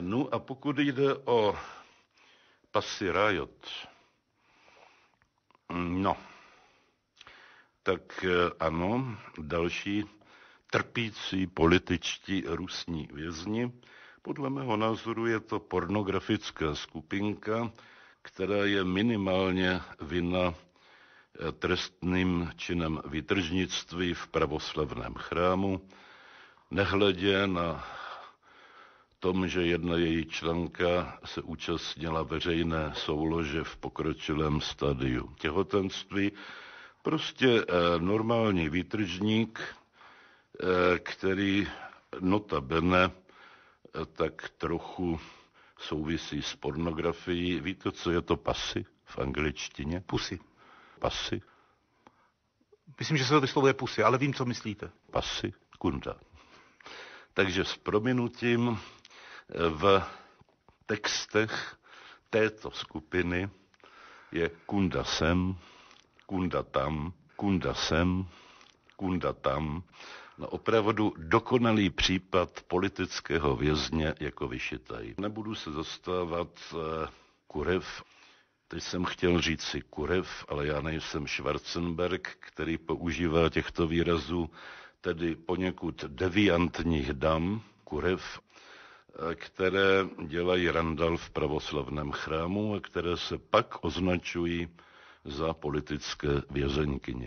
No a pokud jde o Pussy Riot, no, tak ano, další trpící političtí rusní vězni. Podle mého názoru je to pornografická skupinka, která je minimálně vinna trestným činem výtržnictví v pravoslavném chrámu, nehledě na tom, že jedna její členka se účastnila veřejné soulože v pokročilém stadiu těhotenství. Prostě normální výtržník, který notabene tak trochu souvisí s pornografií. Víte, co je to pussy v angličtině? Pussy. Pussy? Myslím, že se to vyslovuje pussy, ale vím, co myslíte. Pussy, kunda. Takže s prominutím v textech této skupiny je kunda sem, kunda tam, kunda sem, kunda tam. No opravdu dokonalý případ politického vězně jako vyšitají. Nebudu se zastávat kurev. Teď jsem chtěl říct si kurev, ale já nejsem Schwarzenberg, který používá těchto výrazů, tedy poněkud deviantních dam, kurev, které dělají randal v pravoslavném chrámu a které se pak označují za politické vězeňkyně.